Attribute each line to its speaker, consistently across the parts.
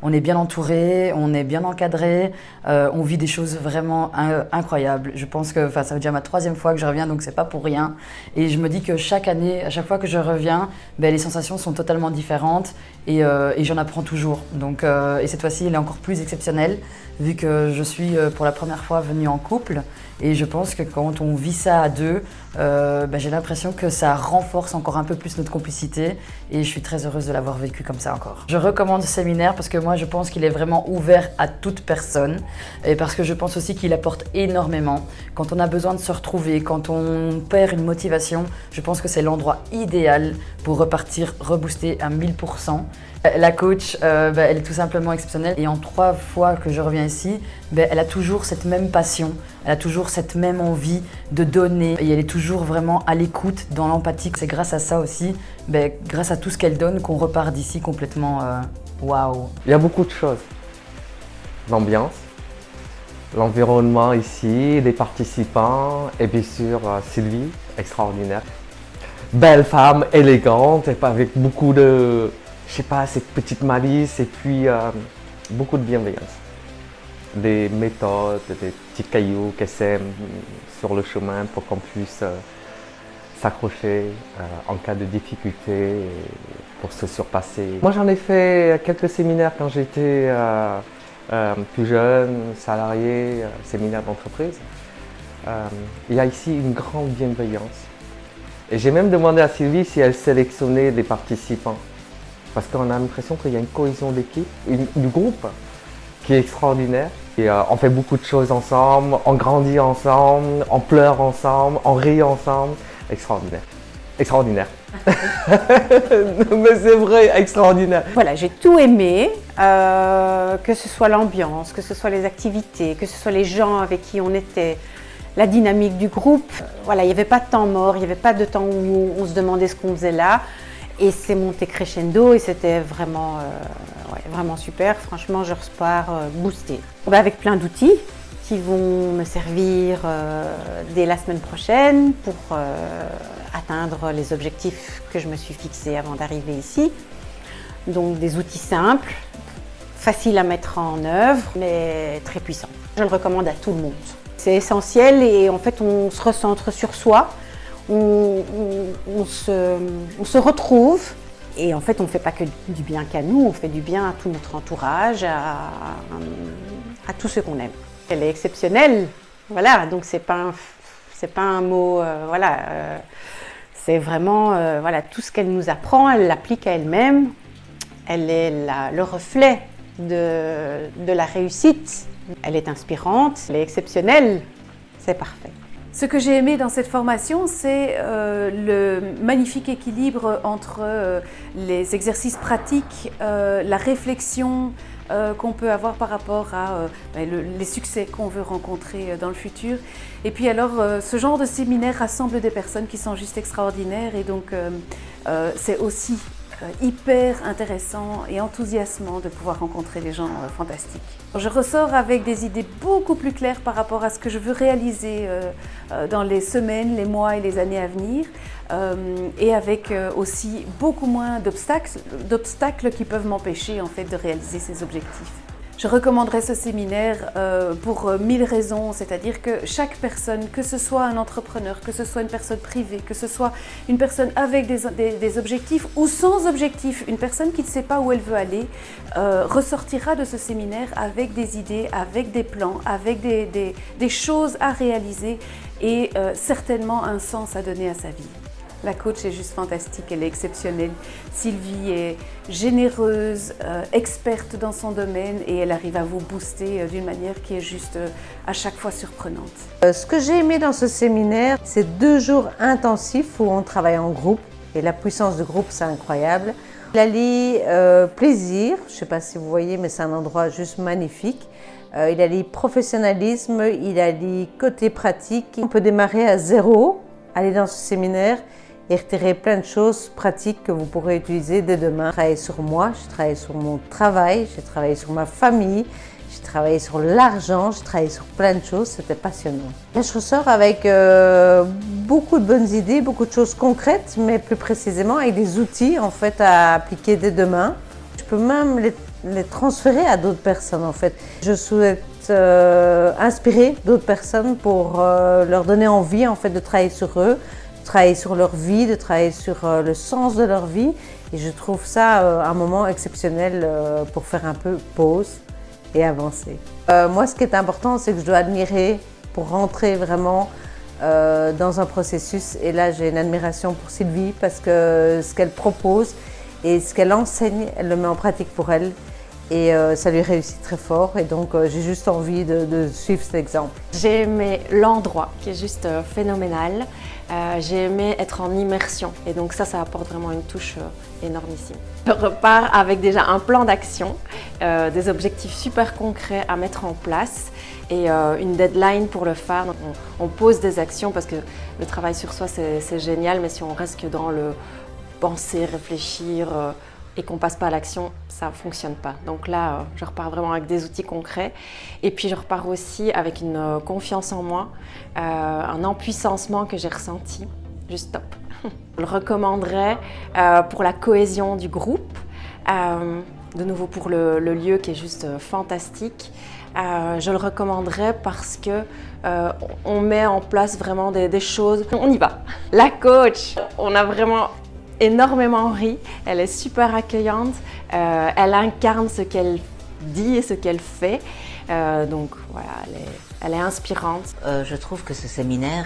Speaker 1: on est bien entouré, on est bien encadré, on vit des choses vraiment incroyables. Je pense que ça fait déjà ma 3e fois que je reviens, donc c'est pas pour rien. Et je me dis que chaque année, à chaque fois que je reviens, les sensations sont totalement différentes et j'en apprends toujours. Donc, et cette fois-ci, elle est encore plus exceptionnelle vu que je suis pour la première fois venue en couple. Et je pense que quand on vit ça à deux, j'ai l'impression que ça renforce encore un peu plus notre complicité et je suis très heureuse de l'avoir vécu comme ça encore. Je recommande ce séminaire parce que moi je pense qu'il est vraiment ouvert à toute personne et parce que je pense aussi qu'il apporte énormément. Quand on a besoin de se retrouver, quand on perd une motivation, je pense que c'est l'endroit idéal pour repartir, rebooster à 1000%. La coach, elle est tout simplement exceptionnelle et en 3 fois que je reviens ici, elle a toujours cette même passion, elle a toujours cette même envie de donner et elle est toujours vraiment à l'écoute, dans l'empathie. C'est grâce à ça aussi, grâce à tout ce qu'elle donne, qu'on repart d'ici complètement waouh.
Speaker 2: Il y a beaucoup de choses. L'ambiance, l'environnement ici, les participants et bien sûr Sylvie, extraordinaire. Belle femme, élégante, et avec beaucoup de, cette petite malice et puis beaucoup de bienveillance. Des méthodes, des petits cailloux qu'elle sème sur le chemin pour qu'on puisse s'accrocher en cas de difficulté pour se surpasser. Moi j'en ai fait quelques séminaires quand j'étais plus jeune, salarié, séminaire d'entreprise. Il y a ici une grande bienveillance. Et j'ai même demandé à Sylvie si elle sélectionnait les participants. Parce qu'on a l'impression qu'il y a une cohésion d'équipe, du groupe qui est extraordinaire. Et, on fait beaucoup de choses ensemble, on grandit ensemble, on pleure ensemble, on rit ensemble. Extraordinaire. Extraordinaire. Mais c'est vrai, extraordinaire.
Speaker 3: Voilà, j'ai tout aimé, que ce soit l'ambiance, que ce soit les activités, que ce soit les gens avec qui on était, la dynamique du groupe. Voilà, il n'y avait pas de temps mort, il n'y avait pas de temps où on se demandait ce qu'on faisait là. Et c'est monté crescendo et c'était vraiment, vraiment super. Franchement, je repars boostée. Avec plein d'outils qui vont me servir dès la semaine prochaine pour atteindre les objectifs que je me suis fixés avant d'arriver ici. Donc des outils simples, faciles à mettre en œuvre, mais très puissants. Je le recommande à tout le monde. C'est essentiel et en fait on se recentre sur soi. On se retrouve et en fait on ne fait pas que du bien qu'à nous, on fait du bien à tout notre entourage, à tout ce qu'on aime. Elle est exceptionnelle, voilà, donc c'est pas un mot, c'est vraiment tout ce qu'elle nous apprend, elle l'applique à elle-même, elle est le reflet de la réussite, elle est inspirante, elle est exceptionnelle, c'est parfait.
Speaker 4: Ce que j'ai aimé dans cette formation, c'est le magnifique équilibre entre les exercices pratiques, la réflexion qu'on peut avoir par rapport à les succès qu'on veut rencontrer dans le futur. Et puis alors, ce genre de séminaire rassemble des personnes qui sont juste extraordinaires et donc c'est aussi hyper intéressant et enthousiasmant de pouvoir rencontrer des gens fantastiques. Je ressors avec des idées beaucoup plus claires par rapport à ce que je veux réaliser dans les semaines, les mois et les années à venir et avec aussi beaucoup moins d'obstacles qui peuvent m'empêcher en fait de réaliser ces objectifs. Je recommanderais ce séminaire pour 1000 raisons, c'est-à-dire que chaque personne, que ce soit un entrepreneur, que ce soit une personne privée, que ce soit une personne avec des objectifs ou sans objectifs, une personne qui ne sait pas où elle veut aller, ressortira de ce séminaire avec des idées, avec des plans, avec des choses à réaliser et certainement un sens à donner à sa vie. La coach est juste fantastique, elle est exceptionnelle. Sylvie est généreuse, experte dans son domaine et elle arrive à vous booster d'une manière qui est juste à chaque fois surprenante.
Speaker 5: Ce que j'ai aimé dans ce séminaire, c'est 2 jours intensifs où on travaille en groupe et la puissance de groupe, c'est incroyable. Il allie plaisir, je ne sais pas si vous voyez, mais c'est un endroit juste magnifique. Il allie professionnalisme, il allie côté pratique. On peut démarrer à 0, aller dans ce séminaire et retirer plein de choses pratiques que vous pourrez utiliser dès demain. J'ai travaillé sur moi, j'ai travaillé sur mon travail, j'ai travaillé sur ma famille, j'ai travaillé sur l'argent, j'ai travaillé sur plein de choses, c'était passionnant. Là, je ressors avec beaucoup de bonnes idées, beaucoup de choses concrètes, mais plus précisément avec des outils en fait à appliquer dès demain. Je peux même les transférer à d'autres personnes en fait. Je souhaite inspirer d'autres personnes pour leur donner envie en fait de travailler sur eux, de travailler sur leur vie, de travailler sur le sens de leur vie. Et je trouve ça un moment exceptionnel pour faire un peu pause et avancer. Moi, ce qui est important, c'est que je dois admirer pour rentrer vraiment dans un processus. Et là, j'ai une admiration pour Sylvie parce que ce qu'elle propose et ce qu'elle enseigne, elle le met en pratique pour elle. Et ça lui réussit très fort. Et donc, j'ai juste envie de suivre cet exemple.
Speaker 6: J'ai aimé l'endroit qui est juste phénoménal. J'ai aimé être en immersion. Et donc ça apporte vraiment une touche énormissime. Je repars avec déjà un plan d'action, des objectifs super concrets à mettre en place et une deadline pour le faire. Donc on pose des actions parce que le travail sur soi, c'est génial. Mais si on reste que dans le penser, réfléchir et qu'on passe pas à l'action, ça ne fonctionne pas. Donc là, je repars vraiment avec des outils concrets. Et puis je repars aussi avec une confiance en moi, un empuissancement que j'ai ressenti, juste top. Je le recommanderais pour la cohésion du groupe, de nouveau pour le lieu qui est juste fantastique. Je le recommanderais parce que on met en place vraiment des choses. On y va. La coach, on a vraiment énormément ri, elle est super accueillante, elle incarne ce qu'elle dit et ce qu'elle fait, donc voilà, elle est inspirante.
Speaker 7: Je trouve que ce séminaire,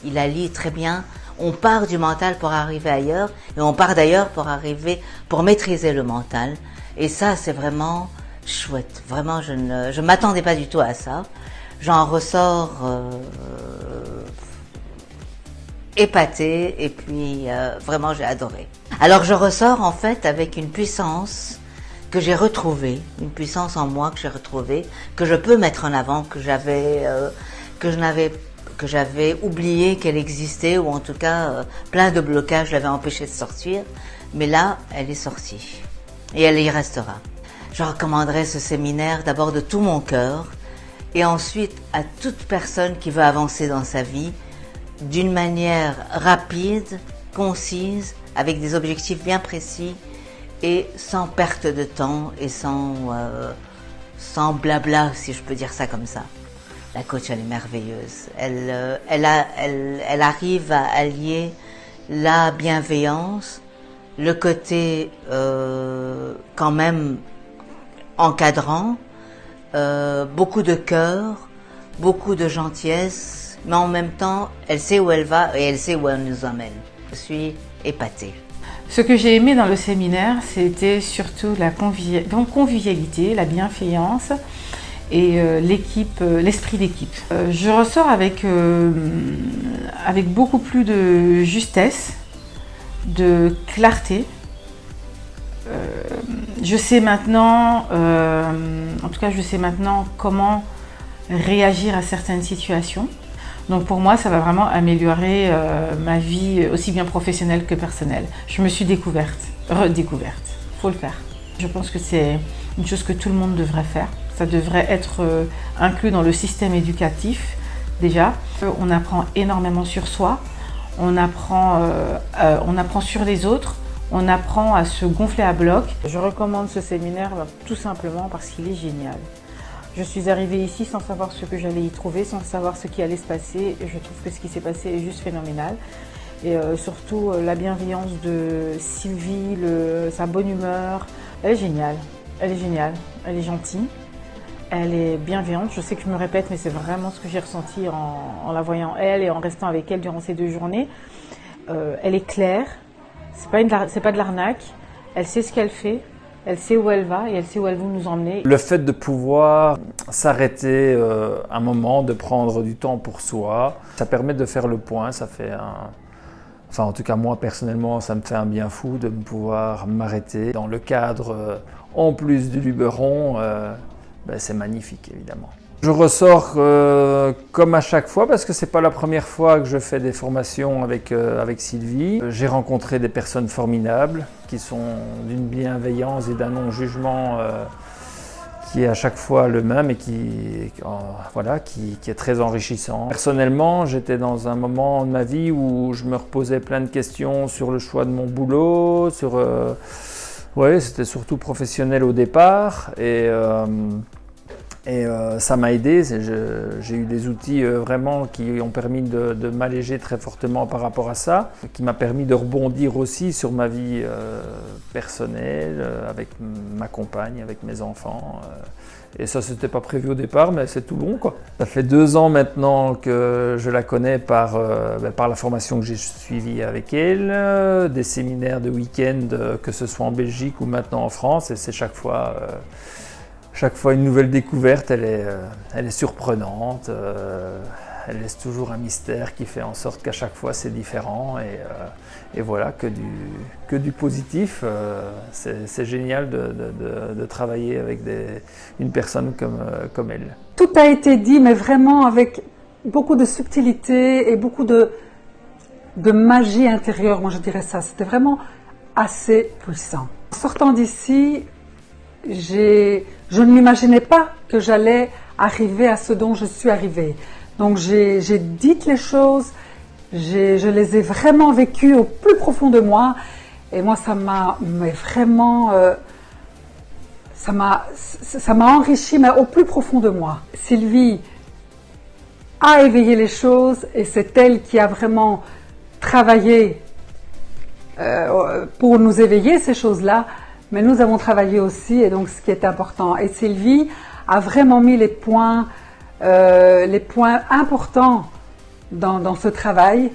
Speaker 7: il allie très bien, on part du mental pour arriver ailleurs et on part d'ailleurs pour maîtriser le mental et ça c'est vraiment chouette, vraiment je ne m'attendais pas du tout à ça, j'en ressors épatée et puis vraiment j'ai adoré. Alors je ressors en fait avec une puissance que j'ai retrouvée, une puissance en moi que j'ai retrouvée, que je peux mettre en avant, que j'avais oublié qu'elle existait ou en tout cas plein de blocages l'avaient empêchée de sortir, mais là elle est sortie et elle y restera. Je recommanderais ce séminaire d'abord de tout mon cœur et ensuite à toute personne qui veut avancer dans sa vie d'une manière rapide, concise, avec des objectifs bien précis et sans perte de temps et sans blabla, si je peux dire ça comme ça. La coach, elle est merveilleuse. Elle arrive à allier la bienveillance, le côté quand même encadrant, beaucoup de cœur, beaucoup de gentillesse, mais en même temps, elle sait où elle va et elle sait où elle nous emmène. Je suis épatée.
Speaker 8: Ce que j'ai aimé dans le séminaire, c'était surtout la convivialité, la bienveillance et l'esprit d'équipe. Je ressors avec beaucoup plus de justesse, de clarté. Je sais maintenant, en tout cas je sais maintenant comment réagir à certaines situations. Donc pour moi, ça va vraiment améliorer ma vie aussi bien professionnelle que personnelle. Je me suis redécouverte. Faut le faire. Je pense que c'est une chose que tout le monde devrait faire. Ça devrait être inclus dans le système éducatif déjà. On apprend énormément sur soi, on apprend sur les autres, on apprend à se gonfler à bloc. Je recommande ce séminaire tout simplement parce qu'il est génial. Je suis arrivée ici sans savoir ce que j'allais y trouver, sans savoir ce qui allait se passer. Je trouve que ce qui s'est passé est juste phénoménal. Et surtout la bienveillance de Sylvie, sa bonne humeur. Elle est géniale, elle est gentille, elle est bienveillante. Je sais que je me répète, mais c'est vraiment ce que j'ai ressenti en la voyant elle et en restant avec elle durant ces 2 journées. Elle est claire, c'est pas de l'arnaque, elle sait ce qu'elle fait. Elle sait où elle va et elle sait où elle veut nous emmener.
Speaker 9: Le fait de pouvoir s'arrêter un moment, de prendre du temps pour soi, ça permet de faire le point, ça fait Enfin, en tout cas, moi, personnellement, ça me fait un bien fou de pouvoir m'arrêter. Dans le cadre, en plus du Luberon, c'est magnifique, évidemment. Je ressors comme à chaque fois parce que c'est pas la première fois que je fais des formations avec Sylvie. J'ai rencontré des personnes formidables qui sont d'une bienveillance et d'un non-jugement qui est à chaque fois le même et qui est très enrichissant. Personnellement, j'étais dans un moment de ma vie où je me reposais plein de questions sur le choix de mon boulot, sur Oui, c'était surtout professionnel au départ et ça m'a aidé. J'ai eu des outils vraiment qui ont permis de m'alléger très fortement par rapport à ça, qui m'a permis de rebondir aussi sur ma vie personnelle, avec ma compagne, avec mes enfants. Et ça, c'était pas prévu au départ, mais c'est tout bon, quoi. Ça fait 2 ans maintenant que je la connais par la formation que j'ai suivie avec elle, des séminaires de week-end, que ce soit en Belgique ou maintenant en France, et c'est chaque fois une nouvelle découverte. Elle est surprenante, elle laisse toujours un mystère qui fait en sorte qu'à chaque fois c'est différent, et voilà, que du positif. C'est génial de travailler avec une personne comme elle.
Speaker 10: Tout a été dit, mais vraiment avec beaucoup de subtilité et beaucoup de magie intérieure, moi je dirais ça. C'était vraiment assez puissant. En sortant d'ici, je ne m'imaginais pas que j'allais arriver à ce dont je suis arrivée. Donc j'ai dit les choses, je les ai vraiment vécues au plus profond de moi, et moi ça m'a vraiment ça m'a enrichi, mais au plus profond de moi. Sylvie a éveillé les choses, et c'est elle qui a vraiment travaillé pour nous éveiller ces choses-là, mais nous avons travaillé aussi, et donc ce qui est important. Et Sylvie a vraiment mis les points importants dans ce travail.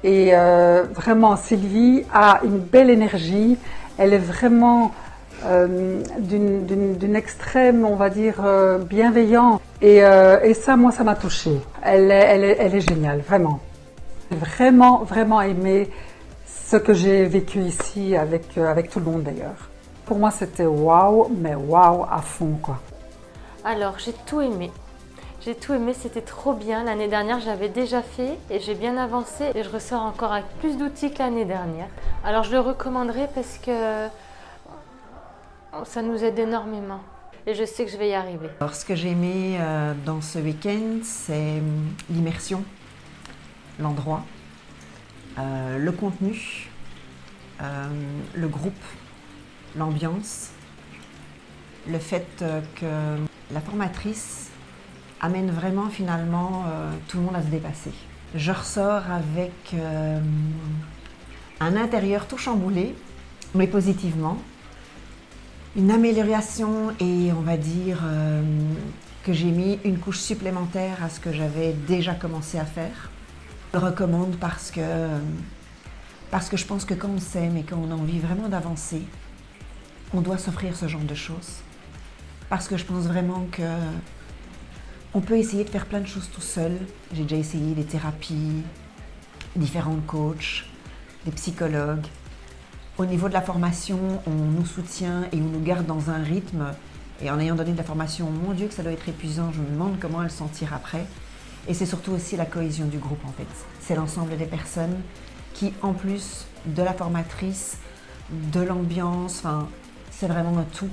Speaker 10: Et vraiment, Sylvie a une belle énergie. Elle est vraiment d'une extrême, on va dire, bienveillante. Et ça, moi, ça m'a touchée. Elle est géniale, vraiment. J'ai vraiment aimé ce que j'ai vécu ici avec tout le monde d'ailleurs. Pour moi, c'était waouh, mais waouh à fond, quoi.
Speaker 11: Alors, j'ai tout aimé. J'ai tout aimé, c'était trop bien. L'année dernière, j'avais déjà fait et j'ai bien avancé. Et je ressors encore avec plus d'outils que l'année dernière. Alors, je le recommanderais parce que ça nous aide énormément. Et je sais que je vais y arriver.
Speaker 12: Alors, ce que j'ai aimé dans ce week-end, c'est l'immersion, l'endroit, le contenu, le groupe, l'ambiance, le fait que la formatrice amène vraiment finalement tout le monde à se dépasser. Je ressors avec un intérieur tout chamboulé, mais positivement, une amélioration, et on va dire que j'ai mis une couche supplémentaire à ce que j'avais déjà commencé à faire. Je le recommande parce que je pense que quand on s'aime et qu'on a envie vraiment d'avancer, on doit s'offrir ce genre de choses. Parce que je pense vraiment que on peut essayer de faire plein de choses tout seul. J'ai déjà essayé des thérapies, différents coachs, des psychologues. Au niveau de la formation, on nous soutient et on nous garde dans un rythme. Et en ayant donné de la formation, mon Dieu que ça doit être épuisant, je me demande comment elle s'en tire après. Et c'est surtout aussi la cohésion du groupe en fait. C'est l'ensemble des personnes qui, en plus de la formatrice, de l'ambiance, enfin, c'est vraiment un tout.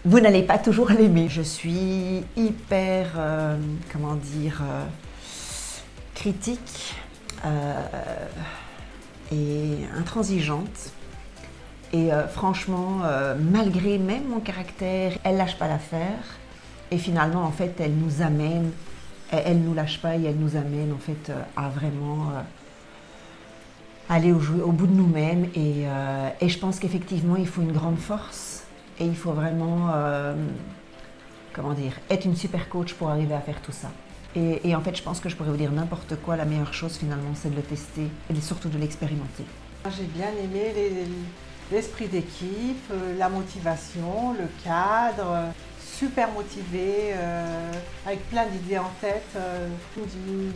Speaker 12: Vous n'allez pas toujours l'aimer. Je suis hyper, critique et intransigeante. Et franchement, malgré même mon caractère, elle lâche pas l'affaire. Et finalement, en fait, elle nous amène, elle nous lâche pas et elle nous amène en fait à vraiment aller au bout de nous-mêmes. Et je pense qu'effectivement, il faut une grande force. Et il faut vraiment, être une super coach pour arriver à faire tout ça. Et en fait, je pense que je pourrais vous dire n'importe quoi. La meilleure chose, finalement, c'est de le tester et surtout de l'expérimenter.
Speaker 13: J'ai bien aimé l'esprit d'équipe, la motivation, le cadre. Super motivé, avec plein d'idées en tête, une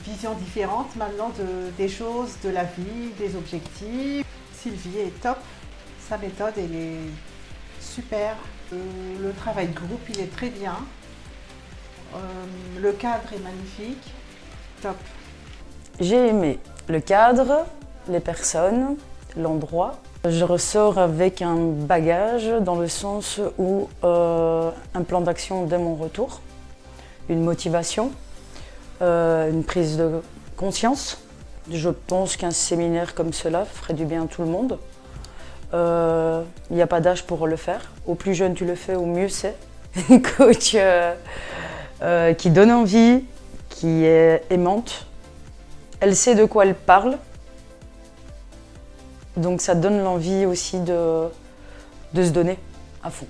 Speaker 13: vision différente maintenant des choses, de la vie, des objectifs. Sylvie est top. Sa méthode, elle est super. Le travail de groupe, il est très bien. Le cadre est magnifique. Top.
Speaker 1: J'ai aimé le cadre, les personnes, l'endroit. Je ressors avec un bagage dans le sens où un plan d'action dès mon retour, une motivation, une prise de conscience. Je pense qu'un séminaire comme cela ferait du bien à tout le monde.
Speaker 14: Il n'y a pas d'âge pour le faire. Au plus jeune tu le fais, au mieux c'est. Une coach qui donne envie, qui est aimante. Elle sait de quoi elle parle. Donc ça donne l'envie aussi de se donner à fond.